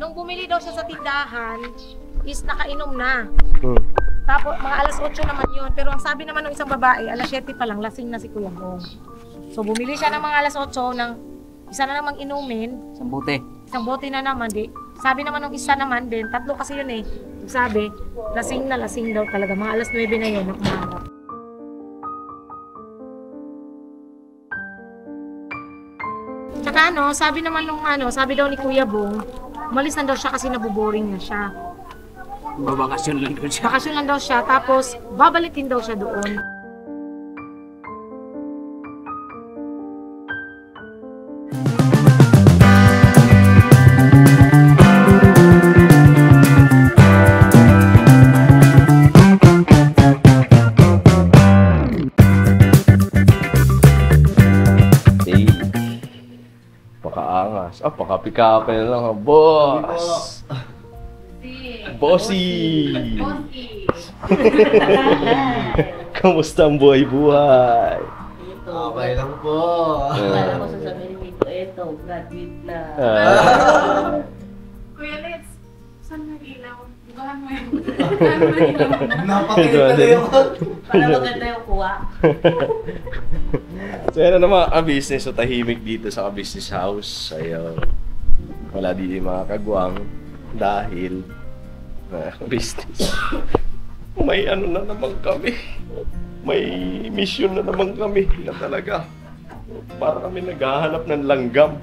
nung bumili daw siya sa tindahan, is nakainom na. Tapos mga alas 8 naman yun. Pero ang sabi naman ng isang babae, alas 7 pa lang, lasing na si Kuya Bong. So bumili siya ng mga alas 8 ng isa na namang inumin. Isang bote. Isang bote na naman, di. Sabi naman ng isa naman din, tatlo kasi yun eh. Sabi, lasing na lasing daw talaga. Mga alas 9 na yun, nakamaharap. Tsaka sabi naman nung sabi daw ni Kuya Bong, umalis na daw siya kasi nabuboring na siya. Babakasyon lang doon siya. Bakasyon lang daw siya, tapos babalikin daw siya doon. Pakaangas. Pakapika na lang, boss! Bossy! Kamusta ang buhay-buhay? Okay lang po. Para ko sasabihin dito, eto, graduate na. Kuya Let's, saan yung ilaw? Bukahan mo yun. Bukahan mo yung ilaw. Napakita na yung... Para maganda yung kuha. So yan na mga ka-business. So tahimik dito sa ka-business house. Ayun. Wala dito yung mga kagwang. Dahil business. May ano na naman kami. May mission na naman kami na talaga. Para kami naghahanap ng langgam.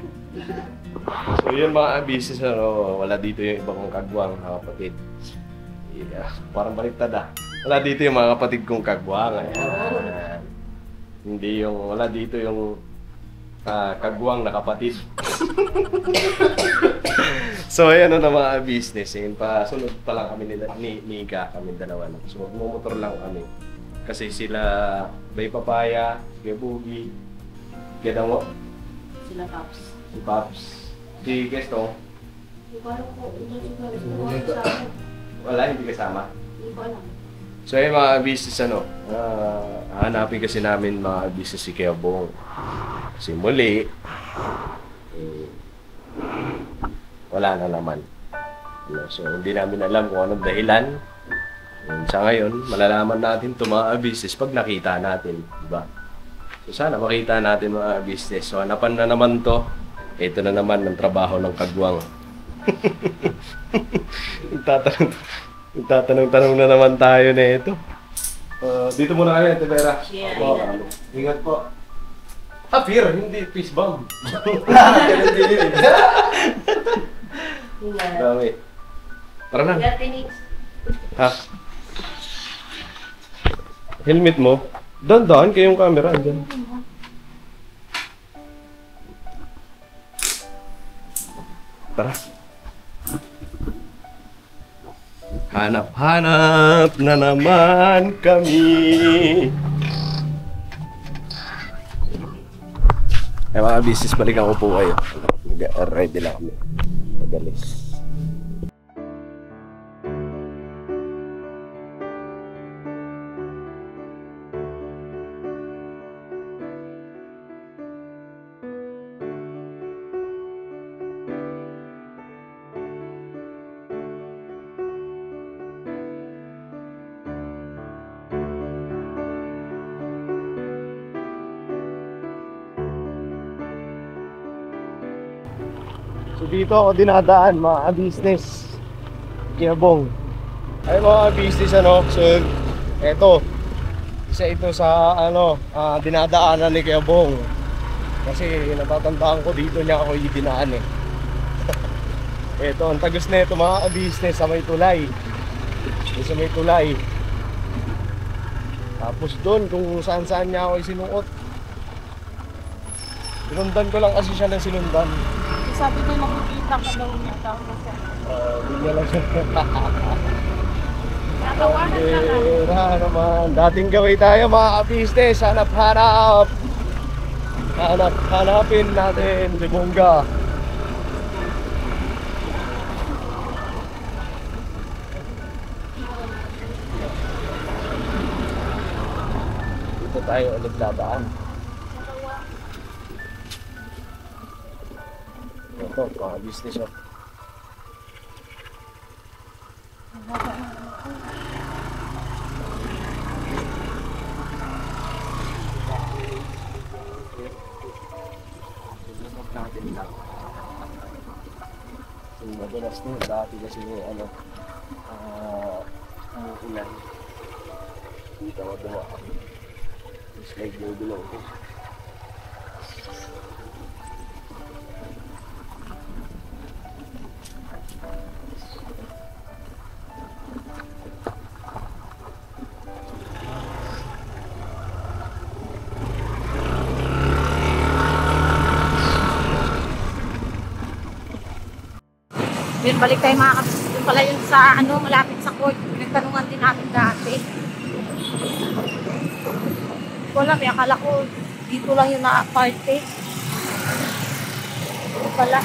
So yun mga business, wala dito yung ibang kagwang, mga kapatid. Yeah, parang baliktad ah. Wala dito yung mga kapatid kong kagwang. Ayan. Hindi yung, wala dito yung kagwang na kapatid. So ayan na mga business. Yun pa, sunod pa lang kami ni Nika, kami dalawa lang. So magmumotor lang kami. Kasi sila Bay Papaya, Kuya Boogie, Kuya Dango, Sila Pops. si Pops, si Gesto. Hindi ko alam kung ito sa Wala, hindi kasama. Hindi ko alam. So ayun mga business hanapin kasi namin mga business si Kuya Bong. Kasi muli, wala na naman. So hindi namin alam kung anong dahilan. Sa ngayon, malalaman natin ito mga business pag nakita natin, diba? So sana makita natin mga business. So hanapan na naman to. Ito na naman ang trabaho ng kagwang. Tatanong na naman tayo na ito. Dito muna kami, Ate Vera. Yeah. Ingat po. Fear, hindi peace bomb. Ganun din yun. Ingat. Dami. Tara na. Ingat, Tinix. Ha? Helmet mo? Dahan-dahan kayong camera. Andyan. Tara. Hanap-hanap na naman kami. Eh mga business, balikan ko po kayo. Ready lang kami. Magalis. So dito ako dinadaan mga business. Kuya Bong. Ay mga business so eto. Isa ito sa dinadaanan ni Kuya Bong. Kasi natatandaan ko dito niya ako idinaan eh. Eto, ang tagus na ito mga business sa may tulay. Sa may tulay. Tapos doon kung saan niya ako isinuot. Sinundan ko lang kasi siya ng sinundan. Sabi ko, nakikita ka daw niya. Tapos, Hindi niya lang siya. natawanan ka na. Naman. Dating gawin tayo mga ka-business. Hanap-hanap. Hanapin natin si Bongga. Dito tayo ulit dadaan. Ito, mga business Yung madalas mo, dati kasi may ano, ang ulan. Dito ako duwa. Tapos may gulong ko. Then balik tayo mga kapatid. Yung pala yung sa ano, malapit sa court. Pinagtanungan din natin dati. Wala, may akala ko dito lang yung na-party. Ito pala.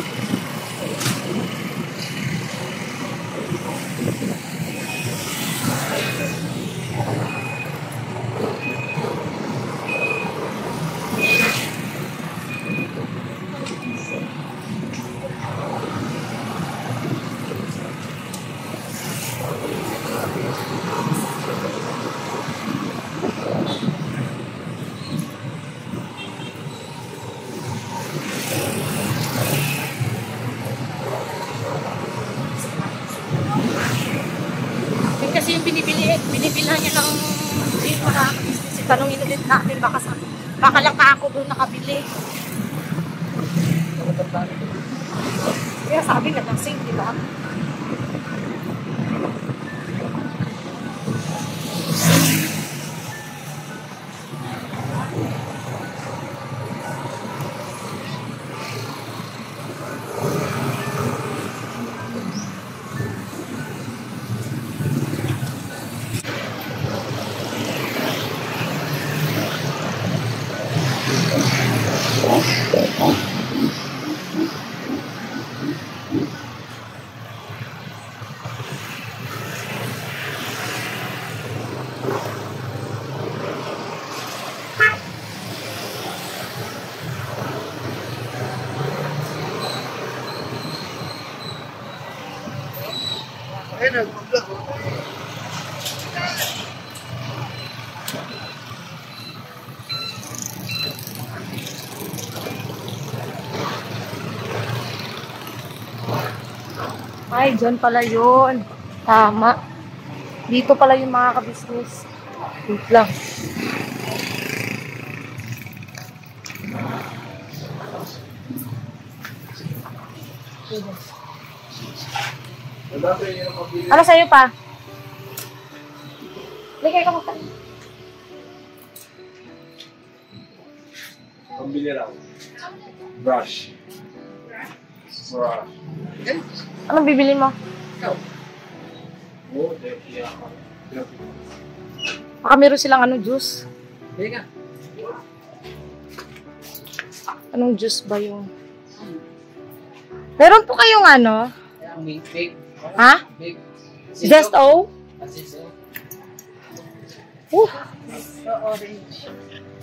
Kasi yung binibilhan niya ng dito na business. Tanongin ulit natin, baka lang ka ako doon nakabili. Kaya sabi na lasing, di ba? Ay, dyan pala yun. Tama. Dito pala yung mga kabisnes. Wait lang. Ano sa'yo pa? Ligay ka magta. Pambili lang. Brush. Brush. Anong bibili mo? Oh, yeah. Baka meron silang ano, juice. Hindi ka. Anong juice ba yung? Meron po kayong ano? Big. Ha? Big. Just O? Orange.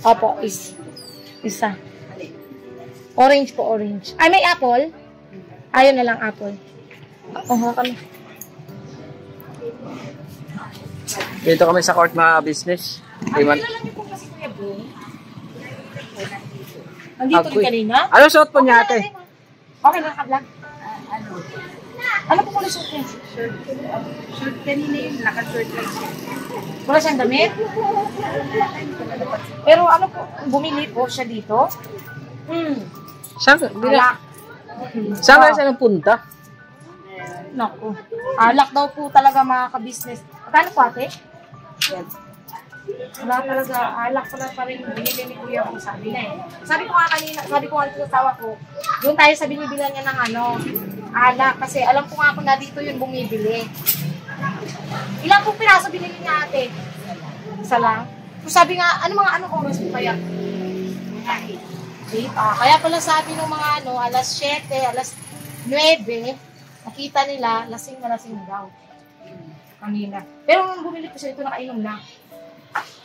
Opo, isa. Orange po, orange. Ay, may apple? Ayaw na lang apple. Oo, kami. Dito kami sa court mga business. Ay, kilala niyo po kasi Kuya Bong? Nandito rin kanina? Ano suot po niya ate? Okay lang, ka-vlog. Ano po kung suot niya? Short kanina yun, naka-short lang siya. Wala siyang damit? Pero ano po, bumili po siya dito? Saan kayo siya nagpunta? Naku. Alak daw po talaga mga ka-business. Magkano po ate? Wala talaga, alak pala pa rin binili ni Kuya kung sabi na eh. Sabi ko nga sa asawa ko, doon tayo sa binibilan niya ng ano, alak. Kasi alam ko nga kung na dito yun bumibili. Ilang pong piraso binili niya ate? Isa lang? So sabi nga, anong oras po kaya? Kaya pala sabi ng mga alas 7, alas 9, nakita nila, lasing na daw. Kanina. Pero nung bumili ko siya, ito nakainom na.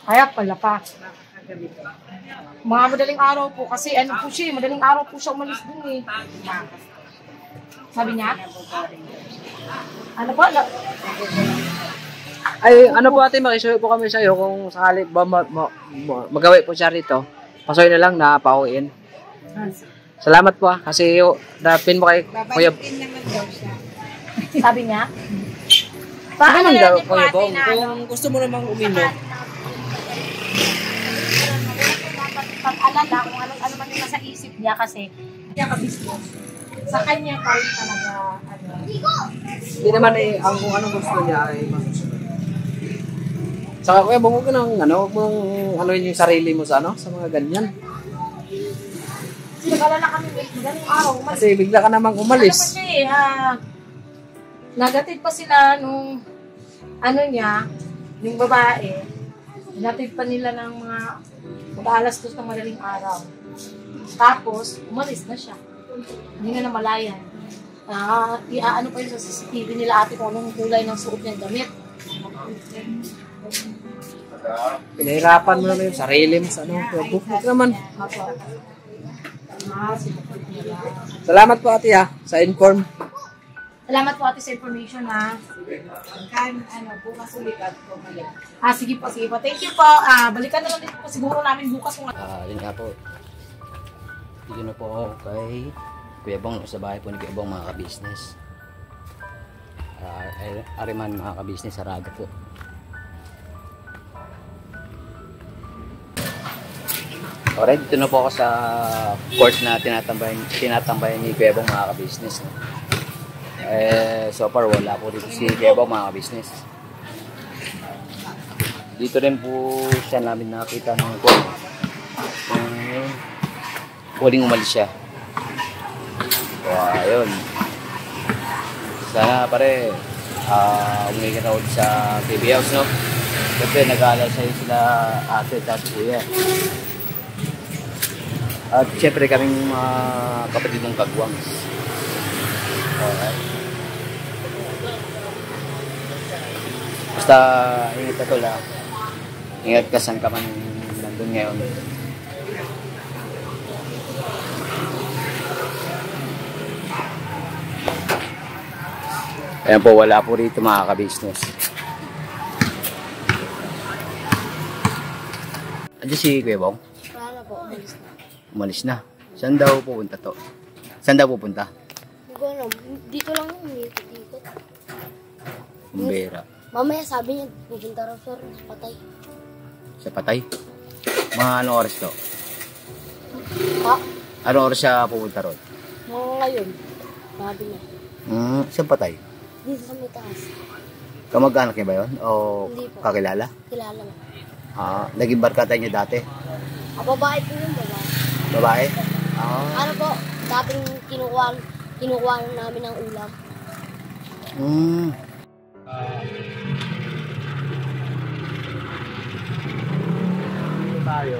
Kaya pala pa. Mga madaling araw po, kasi madaling araw po siya umalis dun eh. Sabi niya? Ano po? Ay, ano po ate, makisuyo po kami sa iyo kung sakali ba magawi po siya rito. Pasoy na lang na pauwiin. Salamat po kasi dapin mo kay Kuya. Sabi niya? Ano man daw, niyo po, Kuya ate, Bong? na ano? Kung gusto mo namang uminom. Pag-alala kung ano man yung nasa isip niya kasi niya ka-business. Sa kanya pa rin talaga, ano. Hindi naman ang kung anong gusto niya ay masusunod. Saka Kuya Bong, huwag mo nang ano yung sarili mo sa mga ganyan. Kasi nag-alala kami ganung araw. Kasi bigla ka namang umalis. Ano pa siya nagatid pa sila nung yung babae. Nagatid pa nila ng mga mag-alas 2 ng madaling araw. Tapos, umalis na siya. Hindi na namalayan. Ano pa yun sa CCTV nila ate kung anong kulay ng suot niyang damit. Pinahirapan mo naman yung sarili mo sa Kuya Bong. Huwag naman. Salamat po ate sa inform. Salamat po ate sa information Bukas ulit at bumalik. Sige po. Thank you po. Balikan na lang din po siguro namin bukas kung Yun nga po. Dito na po ako kay Kuya Bong, sa bahay po ni Kuya Bong, mga ka-business. Ariman mga ka-business, Saraga po. Alright, dito na po ako sa court na tinatambayan ni Kuya Bong, mga ka-business. So far wala po dito si Kuya Bong, mga ka-business. Dito rin po siya namin nakita ng court. Huling umalis siya. So, ayun. Sana pare, umiga na ulit sa TV House, no? Kasi nag-aalala sa'yo sila ate at kuya. At syempre kaming mga kapatid ng Kagwang. Alright. Basta ingat ka tol, ingat ka saan ka man nandun ngayon. Ayan po, wala po rito mga ka-business. Andiyan si Kuya Bong? Wala po, umalis na. Umalis na. Saan daw pupunta to? Saan daw pupunta? Hindi ko alam. Dito lang dito. Bumbera. Mamaya sabi niya, pupunta raw sa patay. Sa patay? Mga anong oras to? Ha? Anong oras siya pupunta ron? Mga ngayon. Sabi niya. Saan patay? Dito sa may taas. Kamag-anak niya ba yun? O Hindi po. kakilala? Kilala mo. Naging barkada niya dati? Babae po yun, babae. Babae? Ano po, dating kinukuha namin ng ulam. Dito tayo.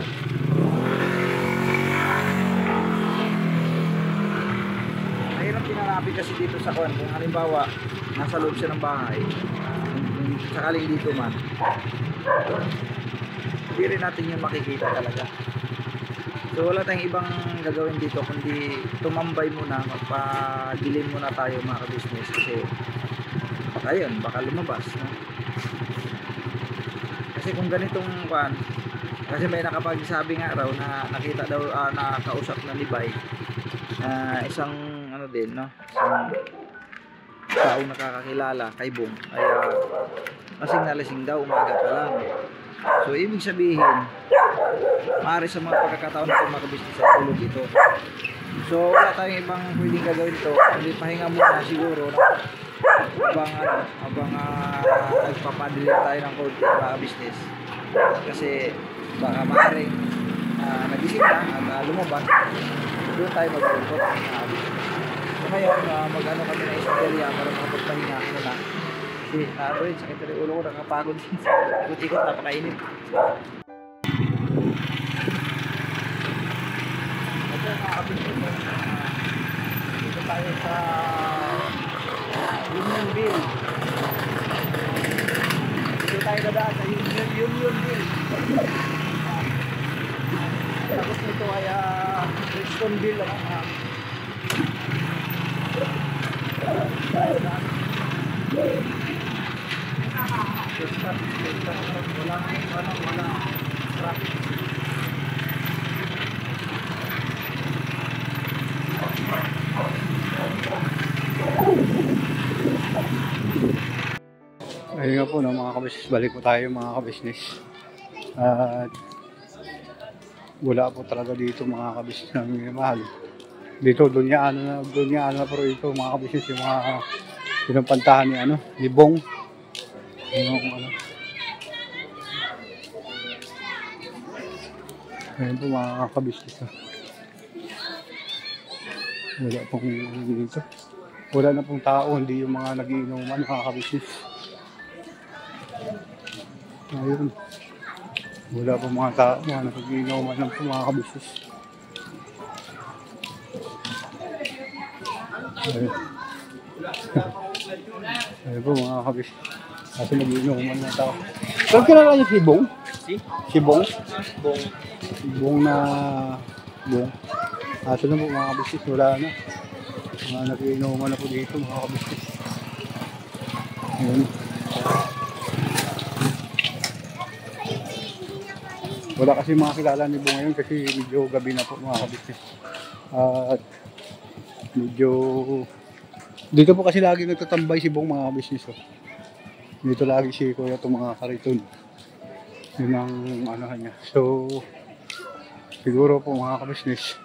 Mahirap pinarapin kasi dito sa kwan. Kung halimbawa, nasa loob siya ng bahay, kung sakaling dito man, hindi rin natin yung makikita talaga. So wala tayong ibang gagawin dito kundi tumambay muna, magpadilim muna tayo mga ka-business kasi baka yun, baka lumabas, no? Kasi kung ganitong kwan, kasi may nakapagsabi nga raw na nakita daw, nakausap na ni Bay, isang ano din, no? Isang taong nakakakilala kay Bong ay lasing na lasing daw umaga pa lang. So ibig sabihin, maaari sa mga pagkakataon na mga ka-business at tulog ito. So wala tayong ibang pwedeng gagawin ito, hindi pahinga muna siguro, no? Habang nagpapadilim tayo ng konti mga business, kasi baka maaaring nagising na at lumabas, doon tayo mag-report. So ngayon mag-ano kami na isang area para makapagpahinga muna kasi naroon sakit na ulo ko, nakapagod ikot-ikot, napakainit. Ito mga business, dito tayo sa Unionville. Dito tayo dadaan sa Unionville. Tapos nito ay Brixtonville. Wala traffic. Ayun nga po, no, mga kabisnes, balik po tayo mga kabisnes. At wala po talaga dito mga kabisnes na minamahal. Dito, dunyaan na po ito mga kabisnes, yung mga pinampantahan ni, ni Bong. Ayun po mga kabisnes. Wala pong dito. Wala na pong tao, hindi yung mga nagiinuman mga kabisnes. Ayun. Wala pong mga tao, mga nagiinuman lang po mga kabisnes. Ayun. Ayun po mga kabisnes. Kasi nagiinuman na tao. Saan kilala niyo si Bong? Si Bong? Bong na... Bong. Aso na po mga kabisnes, wala na. Mga nagiinuman na po dito mga kabisnes. Ayun. Wala kasi mga kilala ni Bong ngayon kasi medyo gabi na po mga kabisnes. At medyo... Dito po kasi lagi nagtatambay si Bong mga kabisnes. Dito lagi si Kuya itong mga kariton. Yun ang niya. So, siguro po mga kabisnes.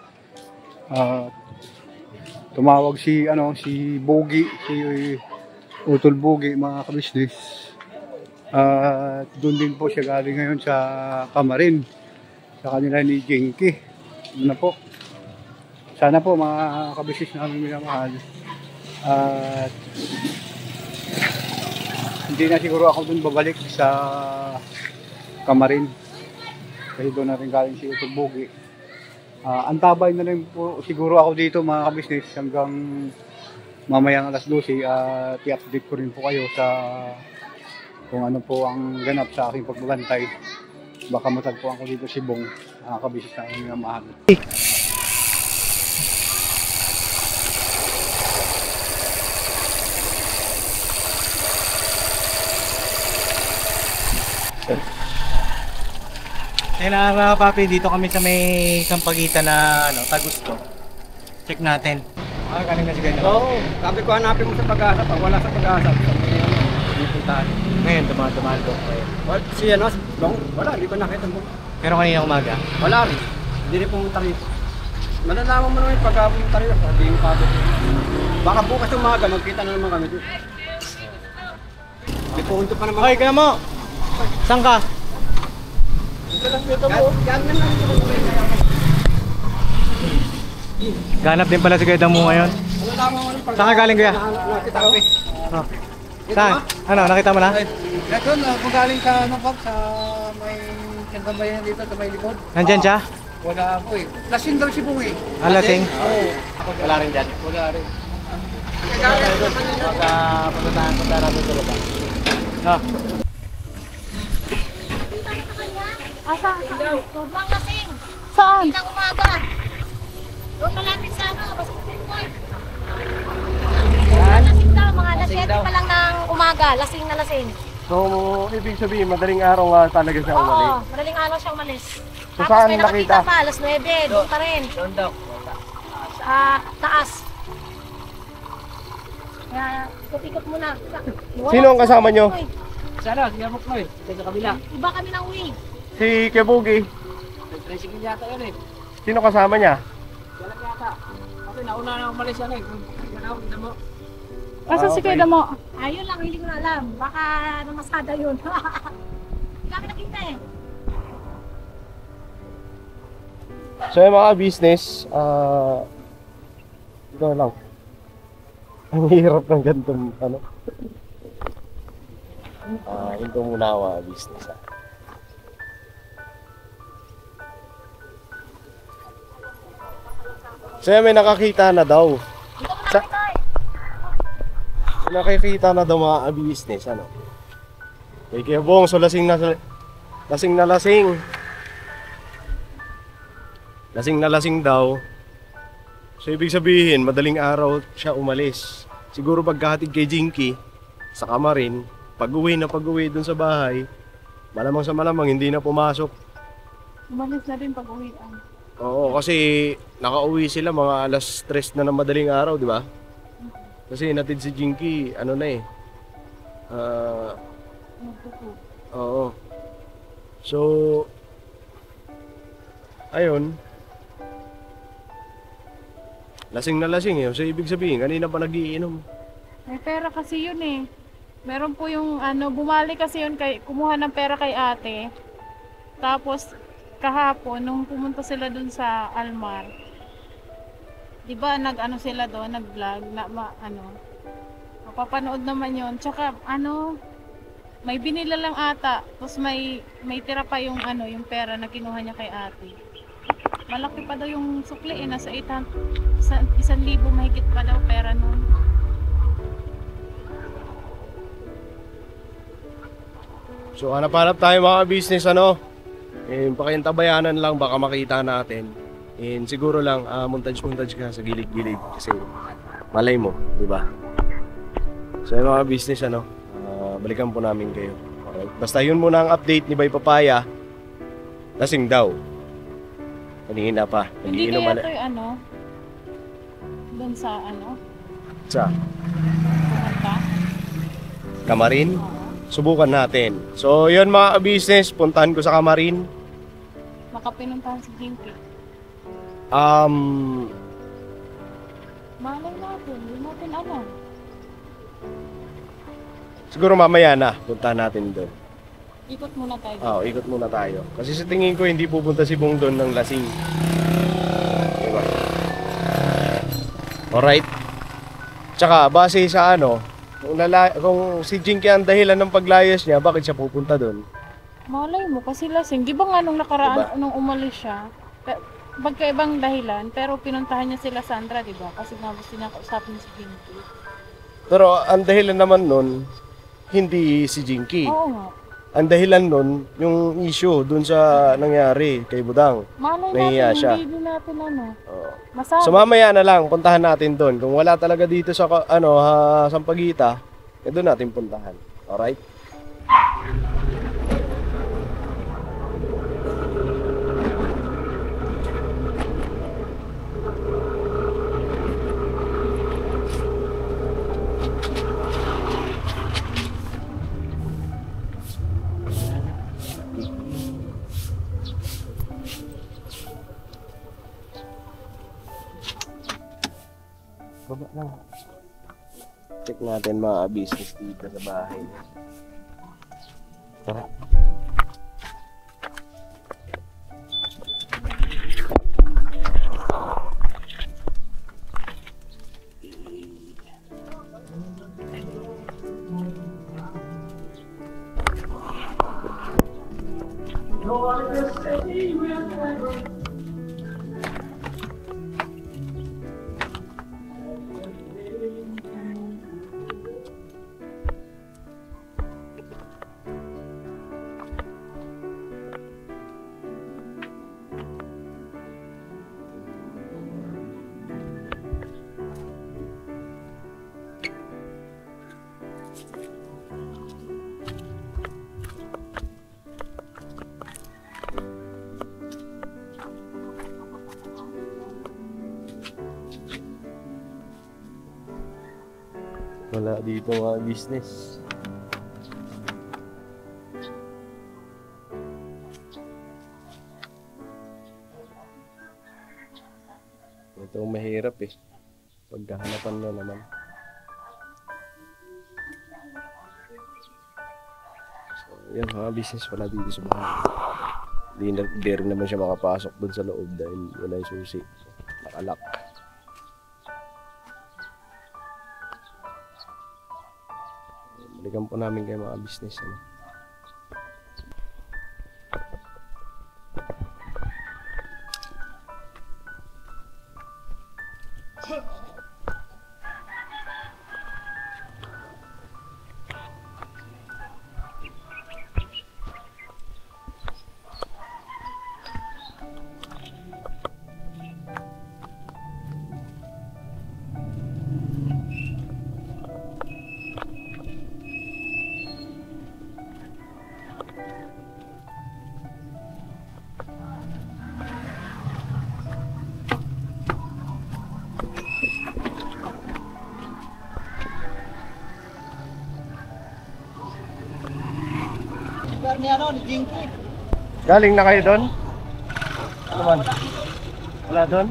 Tumawag si Bogi, si Utol Bogi mga kabisnes. At doon din po siya galing ngayon sa Kamarin sa kanila ni Jinky. Ano po? Sana po mga kabisnes namin minamahal. At hindi na siguro ako doon babalik sa Kamarin. Kasi doon na rin galing si Utol Bogi. Antabay na rin po siguro ako dito mga kabisnes hanggang mamayang alas 12 at i-update ko rin po kayo sa kung ano po ang ganap sa aking pagbabantay. Baka matagpuan ko dito si Bong, mga kabisnes na aming mahal. Kailangan mga papi, dito kami sa may Sampaguita na Tagusto. Check natin. Galing na si Ganda. Oo, sabi ko hanapin mo sa Pag-asa. Pag wala sa Pag-asa, pupuntahan. Ngayon, dumaan ko. Si Bong, wala, hindi ko nakita mo. Pero kanina umaga? Wala rin, hindi rin pumunta rito. Malalaman mo naman pag pumunta rito, sabi yung pagod. Baka bukas umaga, magkita na naman kami dito. May pumunto pa naman. Hoy, kaya mo! Saan ka? Ganap din pala si Kuya mo ngayon. Saan ka galing, Kuya? Saan? Ano, nakita mo na? Ito, kung galing sa sa may kantambayan dito sa may likod. Nandyan siya? Wala po eh. Lasing daw si Bong eh. Lasing? Oo. Wala rin dyan? Wala rin. Pagkapuntahan ko natin sa loob. Asa? Sobrang lasing. Saan? Ng umaga. Doon malapit sa Basketball. Lasing daw, mga alas 7 pa lang ng umaga. Lasing na lasing. So, ibig sabihin, madaling araw nga talaga siya umalis. Oo, madaling araw siya umalis. So, Tapos saan may nakita? nakita pa, alas 9, doon pa rin. Doon daw. Sa taas. Kaya, ikot-ikot muna. Sino ang kasama nyo? Sana, sinamok mo eh. Sa kabila. Iba kami ng uwi. Si Kebugi. Tricycle yata yun eh. Sino kasama niya? Wala yata. Kasi nauna na umalis yan eh. Manawag na mo. Asa si Kuya mo? Ayun lang, hindi ko na alam. Baka namasada yun. Hindi kami nakita eh. So yung mga business, ito lang. Ang hirap ng ganitong ito muna mga business. So may nakakita na daw. Nakikita na daw mga business, Kaya Bong, so lasing na lasing. Lasing na lasing daw. So ibig sabihin, madaling araw siya umalis. Siguro pagkahatid kay Jinky sa Kamarin, pag-uwi dun sa bahay, malamang sa malamang hindi na pumasok. Umalis na din pag-uwian. Oo, kasi nakauwi sila mga alas 3 na ng madaling araw, di ba? Kasi natid si Jinky, Magtuto. Oo. So, ayun. Lasing na lasing eh. So, ibig sabihin, kanina pa nagiinom. May pera kasi yun eh. Meron po yung bumalik kasi yun kumuha ng pera kay ate. Tapos, kahapon, nung pumunta sila dun sa Almar, di ba nag-ano sila doon, nag-vlog, mapapanood naman yun. Tsaka, may binila lang ata, tapos may tira pa yung yung pera na kinuha niya kay ate. Malaki pa daw yung sukli eh, nasa 1,000 mahigit pa daw pera nun. So, hanap-hanap tayo mga business, pakintabayanan lang, baka makita natin. And siguro lang, montage ka sa gilid-gilid kasi malay mo, di ba? So, yung mga business, balikan po namin kayo. Alright. Basta yun muna ang update ni Bay Papaya. Lasing daw. Kanina pa. Hindi kaya ito yung doon sa Sa? Pumunta? Kamarin? Subukan natin. So, yun mga business, puntahan ko sa Kamarin. Makapinuntahan si Jinky. Malay natin, hindi natin alam. Siguro mamaya na, puntahan natin doon. Ikot muna tayo. Oo, ikot muna tayo. Kasi sa tingin ko, hindi pupunta si Bong doon ng lasing. Diba? Alright. Tsaka, base sa kung si Jinky ang dahilan ng paglayas niya, bakit siya pupunta doon? Malay mo, kasi lasing. Di ba nga nung nakaraan, nung umalis siya, magkaibang dahilan, pero pinuntahan niya sila Sandra, di ba? Kasi nga gusto niya kausapin si Jinky. Pero ang dahilan naman nun, hindi si Jinky. Oo nga. Ang dahilan nun, yung issue dun sa nangyari kay Budang. Malay Nahiya natin, siya. hindi natin masabi. So mamaya na lang, puntahan natin doon. Kung wala talaga dito sa Sampaguita, doon natin puntahan. Alright? Baba lang. Check natin mga business dito sa bahay. Tara. Wala dito mga business. Ito ang mahirap eh. Pagkahanapan na naman. So, yan mga business wala dito sa bahay. Hindi rin naman siya makapasok dun sa loob dahil wala yung susi. Nakalak. Balikan po namin kayo mga business. lugar ni ano, ni Jinky. Galing na kayo doon? Ano man? Wala doon?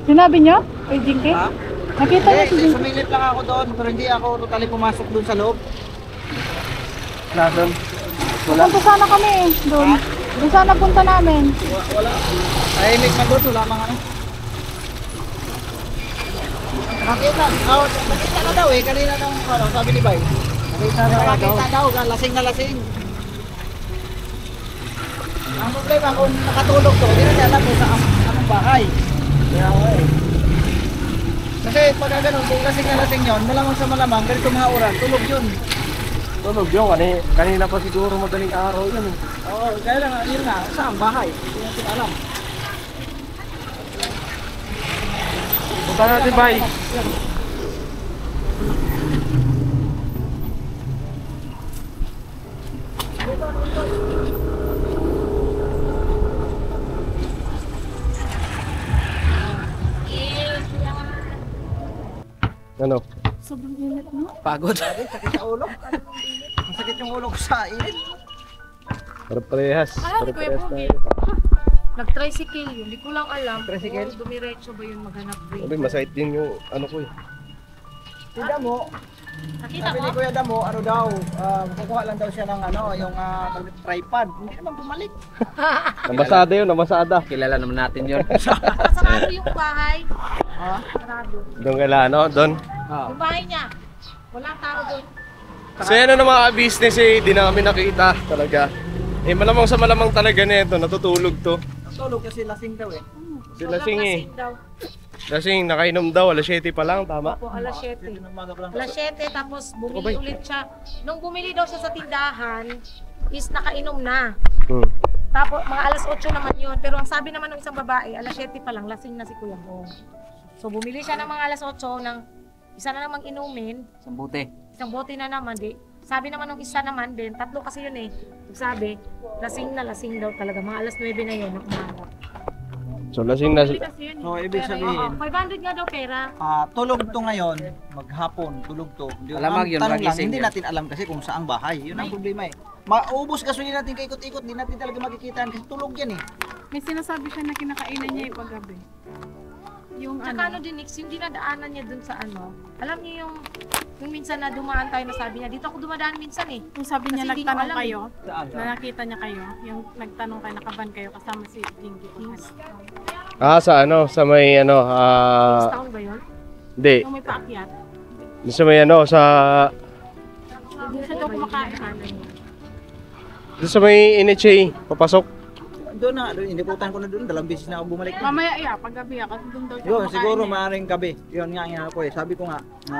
Sinabi niyo? Kay Jinky? Ha? Nakita niyo si Jinky? Sumilip lang ako doon, pero hindi ako totally pumasok doon sa loob. Wala doon? Punta sana kami doon. Doon sana punta namin. Wala. Tahimik na doon, wala mga ano. Nakita na daw eh, kanina nung ano, sabi ni Bay. Nakita daw, lasing na lasing. Ang problema kung nakatulog to, hindi na niya alam kung sa anong bahay. Kaya eh. Kasi pag ganun, kung lasing na lasing yun, malamang sa malamang, ganito mga oras, tulog yun. Tulog yun, kanina pa siguro madaling araw yun. Oo, kaya lang, yun nga, saan bahay? Hindi natin alam. Punta natin, Bay. Ano? Sobrang init mo. Pagod. Sakit sa ulo. Ang sakit yung ulo ko sa init. Parehas. Kuya Parehas Pogi. tayo. Nag-tricycle yun. Hindi ko lang alam. Tricycle? Kung dumiretso ba yun maghanap rin. Sabi, masait din yung ano ko eh. Si Damo, Nakita sabi mo? ni Kuya Damo, ano daw, kukuha lang daw siya ng ano, yung tripod. Hindi naman bumalik. Nabasada yun, nabasada. Kilala naman natin yun. Masarado yung bahay. Ha? Sarado. Doon kala, ano? Doon. Yung bahay niya. Walang tao doon. So yan ang mga business eh, di na kami nakita talaga. Eh malamang sa malamang talaga nito, natutulog to. Tulog kasi lasing daw eh. Si lasing eh. Lasing daw. Lasing, nakainom daw, alas 7 pa lang, tama? Opo, alas 7. Umaga pa lang. Alas 7, tapos bumili Okay. ulit siya. Nung bumili daw siya sa tindahan, is nakainom na. Hmm. Tapos mga alas 8 naman yun. Pero ang sabi naman ng isang babae, alas 7 pa lang, lasing na si Kuya Bong. So bumili siya ng mga alas 8 ng isa na namang inumin. Isang buti. Isang bote na naman, di. Sabi naman ng isa naman din, tatlo kasi yun eh. Sabi, lasing na lasing daw talaga. Mga alas 9 na yun ng umaga. So lasing na, Kasi yun. So, ibig Oo, sabihin, 500 nga daw pera. tulog to ngayon, maghapon, tulog to. Hindi, Alamang yun, tanong lang, magising hindi yun. natin alam kasi kung saang bahay. Yun ang problema eh. Maubos gasolina natin kaikot-ikot, hindi natin talaga makikita kasi tulog yan eh. May sinasabi siya na kinakainan niya yung paggabi. Yung Tsaka ano din, Nix, yung dinadaanan niya dun sa ano. Alam niyo yung minsan na dumaan tayo na sabi niya, dito ako dumadaan minsan eh. Yung sabi niya, Kasi hindi ko nagtanong alam kayo, Saan? na nakita niya kayo, yung nagtanong kayo, nakaban kayo kasama si Jinky. sa ano, sa may ano, Town ba yun? hindi. Yung may paakyat, Sa may ano, hindi siya daw kumakain. sa may NHA, papasok. Doon na, doon, iniputan ko na doon, dalawang beses na ako bumalik. Mamaya, paggabi kasi doon daw siya Yun, kumakain siguro eh. maaaring gabi. Yun nga nga ko eh. Sabi ko nga, na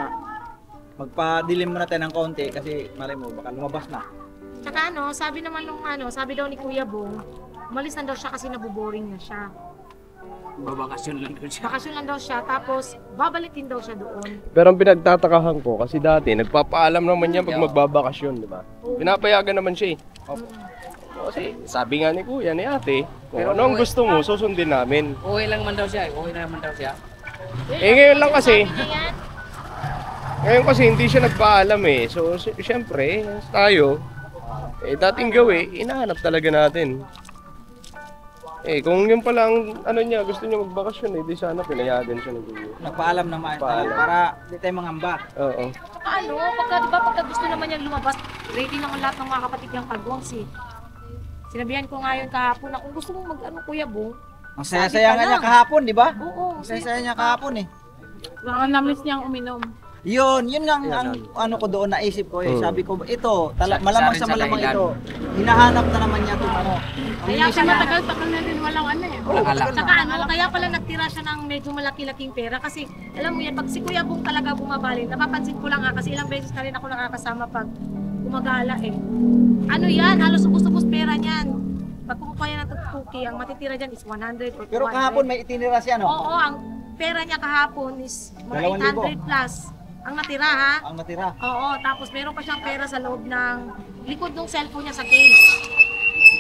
magpa-dilim muna tayo ng konti kasi malay mo, baka lumabas na. Tsaka ano, sabi naman nung ano, sabi daw ni Kuya Bong, umalis na daw siya kasi nabuboring na siya. Babakasyon lang doon siya. Bakasyon lang daw siya, tapos babalikin daw siya doon. Pero ang pinagtatakahan ko, kasi dati, nagpapaalam naman niya pag magbabakasyon, di ba? Pinapayagan naman siya eh. Kasi sabi nga ni kuya, ni ate, kung Pero ano ang gusto mo, susundin namin. Uwi lang man daw siya. Uwi na naman daw siya. Ngayon lang kasi, Sabi niya yan, ngayon kasi hindi siya nagpaalam eh. So, syempre, tayo, dating gawi, inahanap talaga natin. Kung yun pala ang ano niya, gusto niya magbakasyon di sana pinayagan siya ng gulo. Nagpaalam na maayos tayo Paalam. para di tayo mangamba. Oo. tsaka ano, pagka gusto naman niyang lumabas, ready naman lahat ng mga kapatid niyang kagwang si. Sinabihan ko nga yun kahapon na kung gusto mong mag-ano Kuya Bong, Ang saya-saya nga niya kahapon, di ba? oo, Ang saya-saya niya kahapon eh. Ang namis niyang uminom. Yun ang ano ko doon naisip ko eh. Sabi ko, ito, malamang sa malamang ito. Hinahanap na naman niya itong ano. Kaya Kasi pala, matagal-tagal na din walang ano eh. tsaka ano, kaya pala nagtira siya ng medyo malaki-laking pera kasi alam mo yan, pag si Kuya Bong talaga bumabalik, napapansin ko lang kasi ilang beses na rin ako nakakasama pag gumagala eh. Ano yan, halos ubos-ubos pera niyan. Pag kumukuha yan ng tuki, ang matitira dyan is 100 or 200. Pero kahapon may itinira siya, no? Oo, ang pera niya kahapon is mga 2,000. 800 plus. Ang natira ha? Ang natira. Oo, tapos meron pa siyang pera sa loob ng likod ng cellphone niya sa case.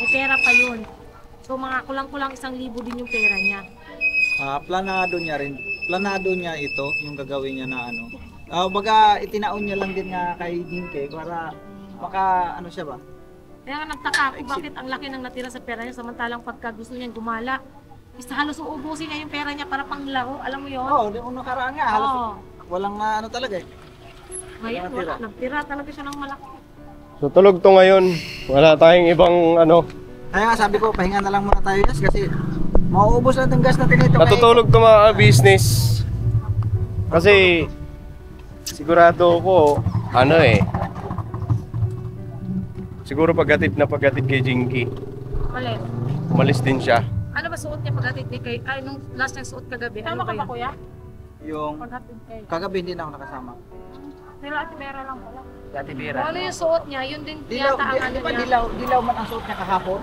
May pera pa yun. So mga kulang-kulang 1,000 din yung pera niya. Planado niya rin. Planado niya ito, yung gagawin niya na ano. Baga itinaon niya lang din nga kay Jinky para maka ano siya ba? Kaya nga nagtaka ako, bakit ang laki ng natira sa pera niya samantalang pagka gusto niyang gumala, halos uubusin niya yung pera niya para panglaro, alam mo yun? Oo, nung nakaraan nga, halos walang ano talaga eh. Ngayon, wala, nagtira talaga siya ng malaki. So tulog to ngayon. Wala tayong ibang ano. Kaya nga sabi ko, pahinga na lang muna tayo guys kasi mauubos lang yung gas natin ito. Natutulog to mga business. Kasi sigurado ko, ano eh. Siguro paghatid kay Jinky. Malit. Umalis din siya. Ano ba suot niya paghatid kay, ay nung last niyang suot kagabi? Tama ka ba kuya? Yung Paghatid kay. kagabi hindi na ako nakasama. Nila Ate Vera lang pala. Ate Vera. Ano yung suot niya? Yun din Dilaw, yata ang ano di ba niya. dilaw man ang suot niya kahapon?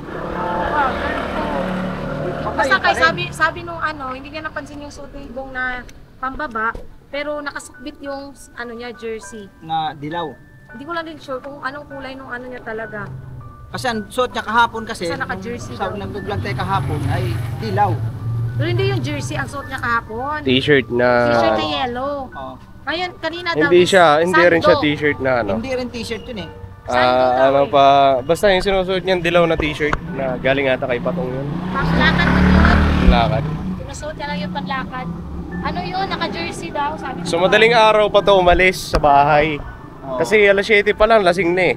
Basta kay sabi nung ano, hindi niya napansin yung suot ni Ibong na pambaba, pero nakasukbit yung ano niya jersey. Na dilaw. Hindi ko lang din sure kung anong kulay nung ano niya talaga. Kasi ang suot niya kahapon kasi, Sa naka-jersey sa daw. nag-vlog tayo kahapon ay dilaw. Pero hindi yung jersey ang suot niya kahapon. T-shirt na... T-shirt na yellow. Oo. Ngayon, kanina daw. Hindi rin siya sando. t-shirt na ano. Hindi rin t-shirt yun eh. Ano pa, basta yung sinusuot niyang dilaw na t-shirt na galing ata kay Patong yun. Panglakad mo yun. Lakad. Sinusuot niya lang yung panlakad. Ano yun? Naka-jersey daw. Sabi So madaling araw pa to umalis sa bahay. Kasi alas 7 pa lang, lasing na eh.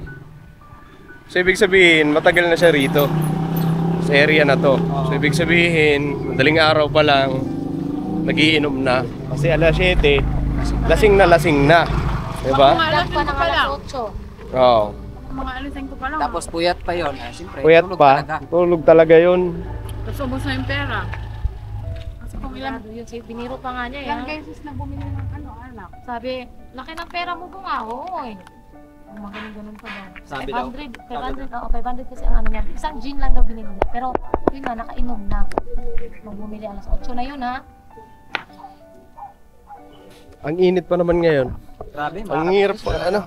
So ibig sabihin, matagal na siya rito. Sa area na to. So ibig sabihin, madaling araw pa lang, nagiinom na. Kasi alas 7, lasing na. Diba? Mga alas 5 pa lang. Oo. Mga alas 5 pa lang. Tapos puyat pa yun. Siyempre, Puyat tulog pa. talaga. Tulog talaga yun. Tapos ubos na yung pera. Kasi kung ilan, Yun, biniro pa nga niya. ilang beses na bumili ng ano, anak. Sabi, laki ng pera mo kung hoy. Magaling-ganon pa daw. Sabi daw. 500 kasi ang ano niya. Isang gin lang daw binili niya. Pero yun na, nakainom na. Nung bumili alas 8 na yun ha. Ang init pa naman ngayon. Grabe, Ang hirap pa, ano?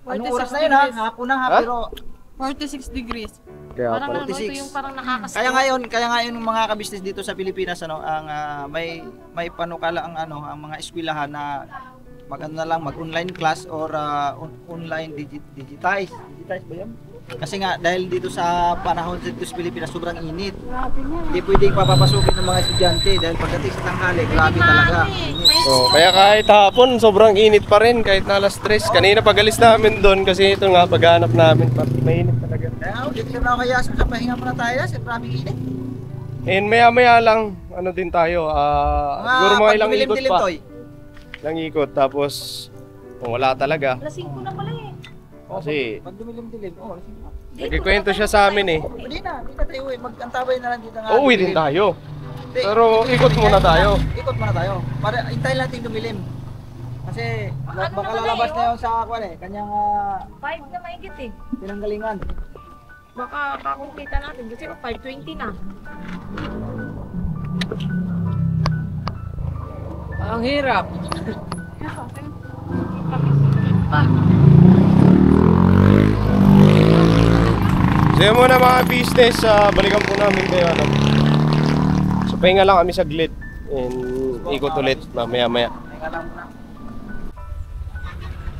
Anong oras na yun ha? Hapon na ha, Ha? pero 46 degrees. Kaya Parang pala. ano, ito yung parang nakakasama. kaya ngayon yung mga kabisnes dito sa Pilipinas ano, ang may panukala ang ano, ang mga eskwelahan na maganda na lang mag-online class or online digitize ba yan? Kasi nga dahil dito sa panahon dito sa Pilipinas sobrang init. Hindi pwedeng papapasukin ng mga estudyante dahil pagdating sa tanghali, grabe talaga. Oh, kaya kahit hapon, sobrang init pa rin kahit na alas 3. Kanina pag-alis namin doon kasi ito nga paghanap namin, mainit talaga. Kaya dito na kaya sa pahinga muna tayo kasi maraming init. And maya-maya lang, ano din tayo, siguro mga ilang ikot pa. Ilang ikot, tapos kung wala talaga. Alas 5 na pala eh. Kasi Pag dumilim-dilim, nagkikwento siya sa amin eh. Hindi na tayo uwi, mag-antabay na lang dito nga. Uuwi din tayo. Pero ikot muna tayo. Ikot muna tayo. Para hintayin natin dumilim. Kasi baka lalabas na yun sa kanyang 5 na maigit eh. pinanggalingan. Baka kita natin kasi 5:20 na. Ang hirap. So yun muna mga business, balikan po namin kayo. Ano. So pahinga lang kami saglit. And ikot ulit mamaya-maya.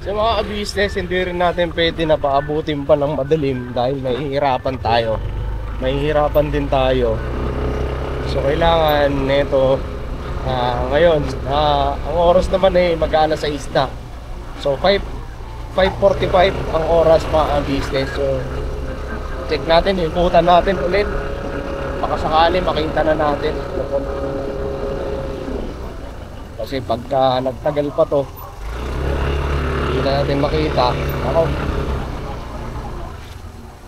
So mga business, hindi rin natin pwede na paabutin pa ng madilim dahil mahihirapan tayo. Mahihirapan din tayo. So kailangan nito ngayon, ang oras naman ay mag-alas 6 na. So 5:45 ang oras mga business. So check natin, ikutan natin ulit. Baka sakali makita na natin. Kasi pagka nagtagal pa to, hindi na natin makita. Ako,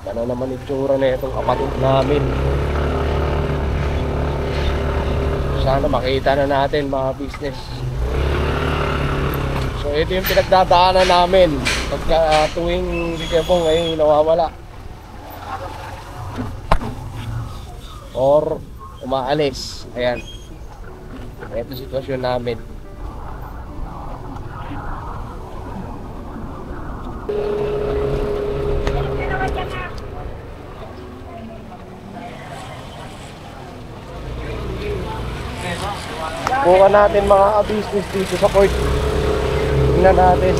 gano'n naman itsura na itong kapatid namin. Sana makita na natin mga business. So ito yung pinagdadaanan namin pagka tuwing Bikepong ay nawawala or umaalis. Ayan, ito sitwasyon namin. Bukan natin mga business dito sa court. Tingnan natin.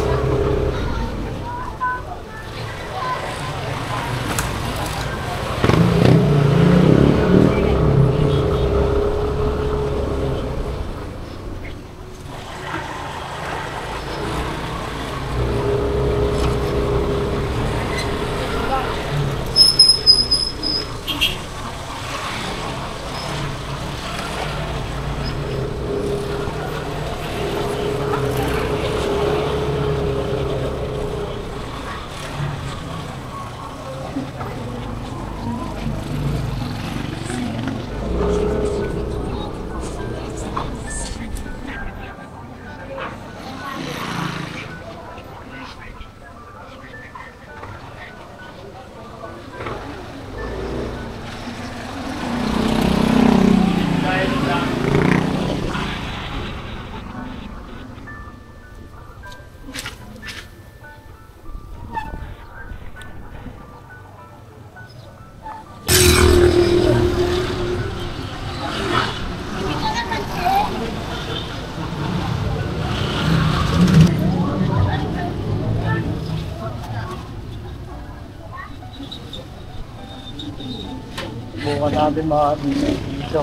Subukan natin mga business dito.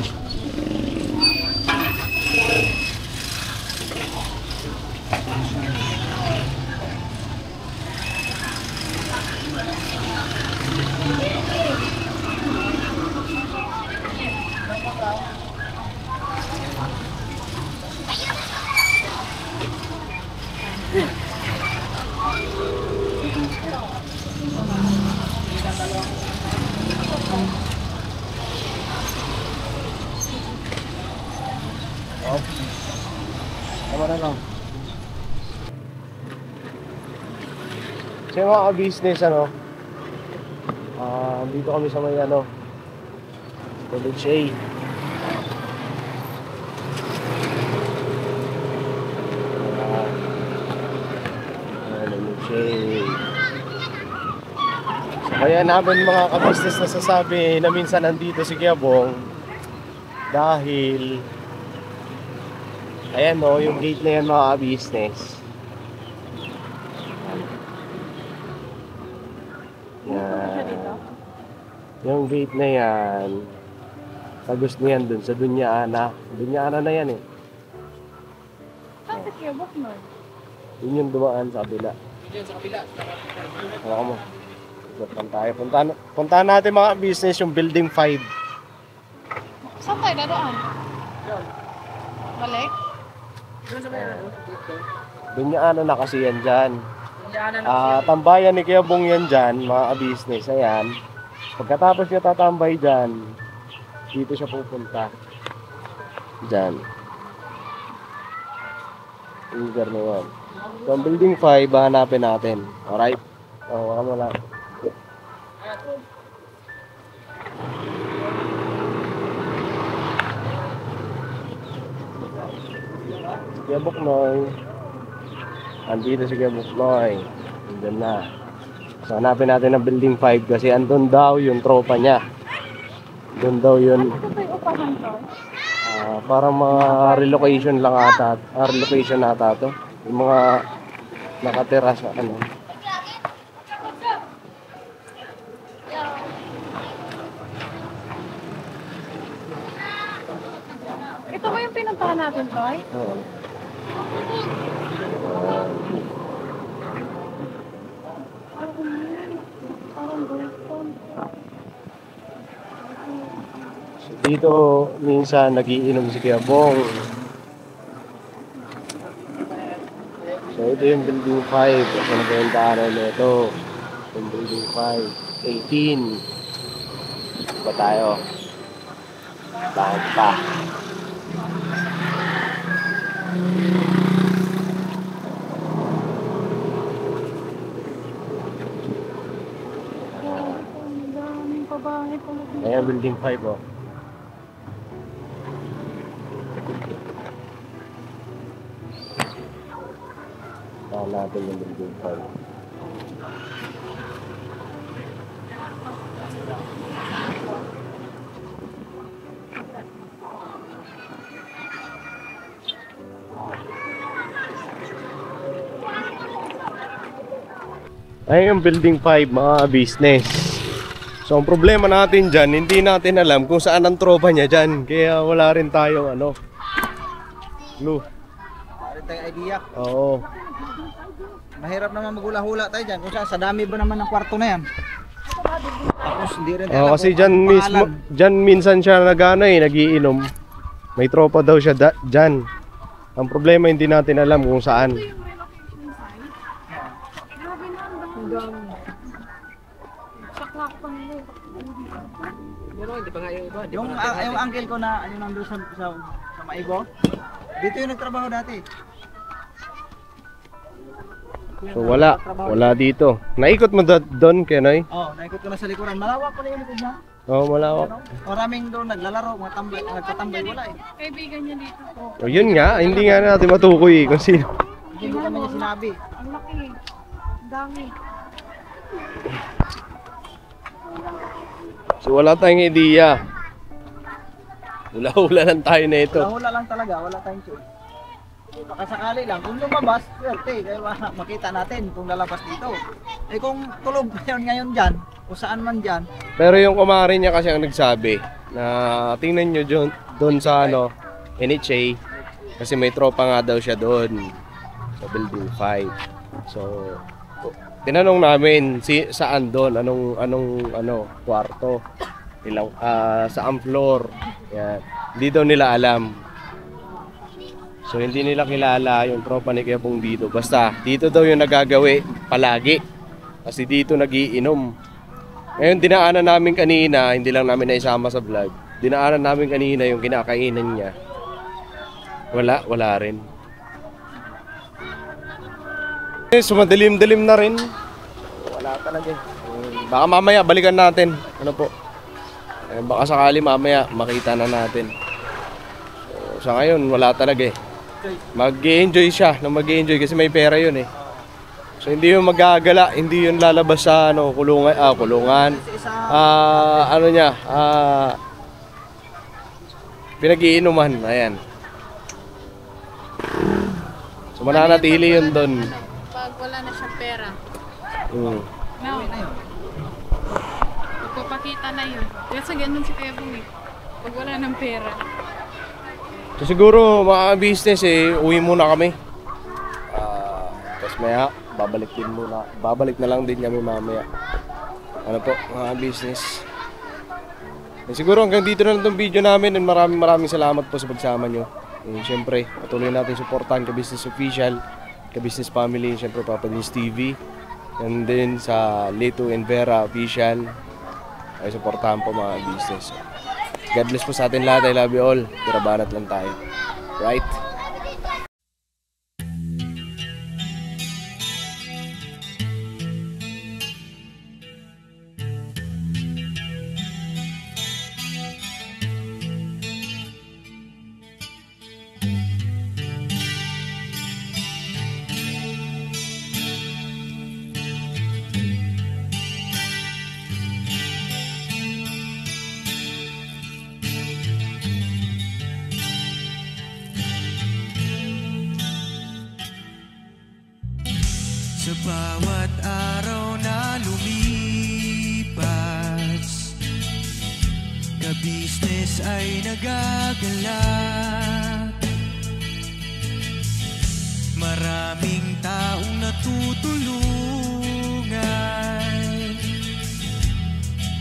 Tama na lang. So yung mga business dito kami sa may College A. College A. So kaya namin mga ka-business nasasabi na minsan nandito si Kiyabong dahil ayan yung gate na yan mga business. Yan. Yung gate na yan, tagos niyan dun sa Dunyana. Dunyana na yan eh. Saan sa Kiyabok mo? Yun yung dumaan sa kabila. Yun, sa kabila. Ako mo. Puntahan natin mga business yung Building 5. Saan tayo dadaan? Balik? Dunyana na kasi yan dyan. Tambayan ni Kiyabong yan dyan, mga business. Ayan. Pagkatapos niya tatambay dyan, dito siya pupunta. Dyan. Yung lugar na yan. So, ang Building 5, hanapin natin. Alright? Baka mo lang. Kiyabok Noy. Andito si Kiyabok Noy. Andun na. So hanapin natin ang Building 5 kasi andun daw yung tropa niya. Doon daw yun. Ito tayo upahan to? Parang mga relocation lang ata. Relocation ata to. Yung mga nakatira sa Ito ba yung pinuntahan natin, Toy? Oo. So, dito minsan nagiinom si Kiyabong. So ito yung Building 5. Kasi nagawintaanan na ito. Yung Building 5. 18. Ba tayo? Bakit pa? Ayan, Building 5 oh. Saan natin yung Building 5. Ayan yung Building 5 mga business. So ang problema natin dyan, hindi natin alam kung saan ang tropa niya dyan. Kaya wala rin tayong clue. Wala rin tayong idea. Oo. Mahirap naman magula-hula tayo dyan. Kung saan, sa dami ba naman ng kwarto na yan? Tapos hindi rin tayo Kasi dyan mismo, dyan minsan siya nagiinom. May tropa daw siya dyan. Ang problema hindi natin alam kung saan. Yung uncle ko na nandun sa Maigo, dito yung nagtrabaho dati. So wala dito. Naikot mo doon, Kenoy? Oo, naikot ko na sa likuran. Malawak pa na yung likod niya. Oo, malawak. Maraming doon naglalaro, nagtatambay, wala eh. Kaibigan niya dito po. O yun nga, hindi nga natin matukoy kung sino. Hindi naman niya sinabi. Ang laki. Ang dami. So wala tayong ideya. Hula-hula lang tayo na ito. Hula lang talaga, wala tayong choice. Baka sakali lang, kung lumabas, swerte, kaya makita natin kung lalabas dito. Eh kung tulog ngayon dyan, o saan man dyan, Pero yung kumare niya kasi ang nagsabi na tingnan nyo doon sa NHA kasi may tropa nga daw siya doon sa building 5. So tinanong namin saan doon, anong kwarto, ilang saang floor. Yan. Hindi daw nila alam. So hindi nila kilala yung tropa ni Kuya Bong dito. Basta dito daw yung nagagawi palagi. Kasi dito nagiinom. Ngayon dinaanan namin kanina, hindi lang namin naisama sa vlog. Dinaanan namin kanina yung kinakainan niya. Wala rin. Sumadilim-dilim na rin. Wala talaga. Baka mamaya balikan natin. Ano po? Baka sakali mamaya makita na natin. So, sa ngayon wala talaga eh. Mag-i-enjoy siya, mag-i-enjoy kasi may pera yun eh. So hindi yun magagala, hindi yun lalabas sa kulungan. Pinag-iinuman, ayan. So mananatili yun doon. Pag wala na siyang pera. No. Magpapakita na yun. Kasi ganun si Kuya Bong eh. Pag wala ng pera. So siguro mga business uwi muna kami. Tapos maya babalik na lang din kami mamaya. Ano po mga business. Siguro hanggang dito na lang itong video namin, and maraming salamat po sa pagsama nyo. Siyempre patuloy natin suportahan Ka-Business Official, Ka-Business Family, siyempre Papa Dins TV, and then sa Lito and Vera Official ay suportahan po mga business. God bless po sa atin lahat. I love you all. Tirabanat lang tayo. Right? Sa bawat araw na lumipas, ka-business ay nagagalak. Maraming taong natutulungan,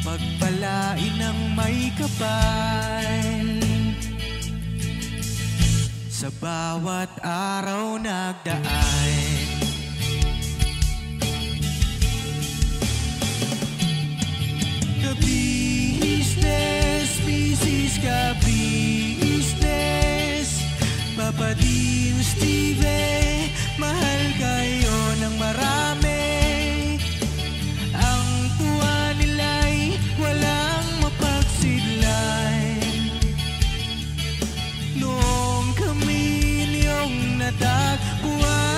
pagpalain ng may kapal. Sa bawat araw nagdaan, Ka-business, business, ka-business, Papa Dins TV, mahal kayo ng marami. Ang tuwa nila'y walang mapagsidlay. Noong kami niyong natagpuan,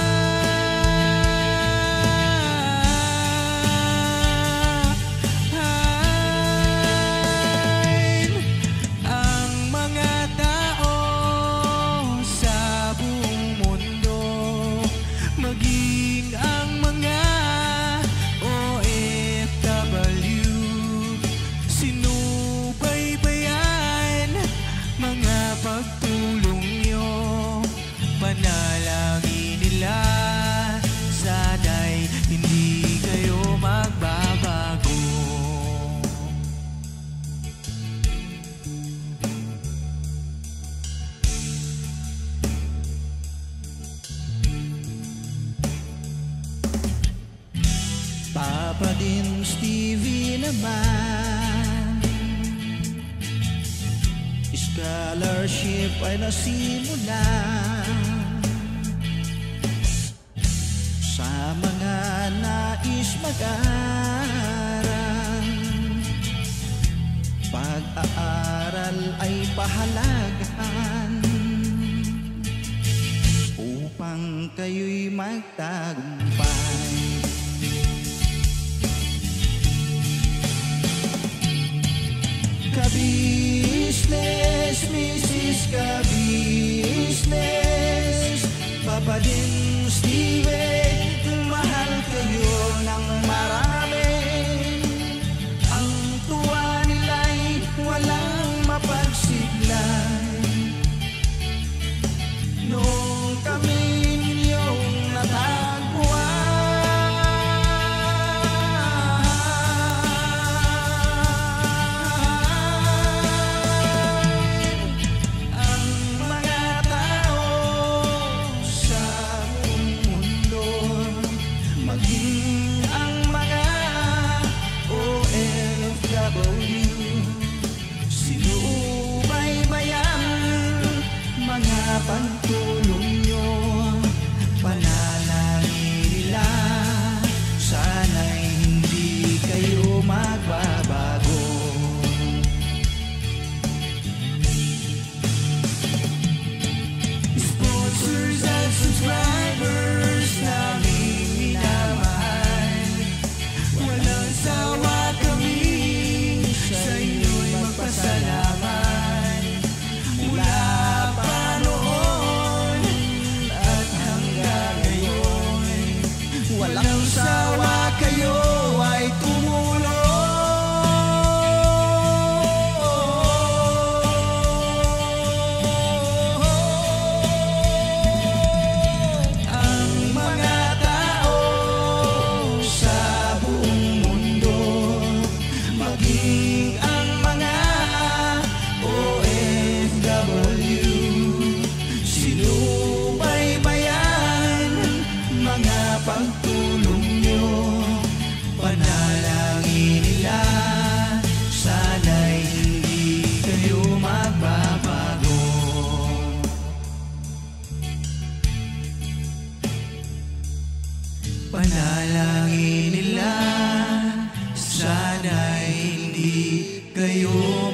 Papa Dins TV naman, scholarship ay nasimulan sa mga nais mag-aral. Pag-aaral ay pahalagahan upang kayo'y magtagumpay. Ka-business, Mrs. Ka-business, Papa Dins TV, mahal kayo ng marami. Ang tuwa Dalangin nila sana'y hindi kayo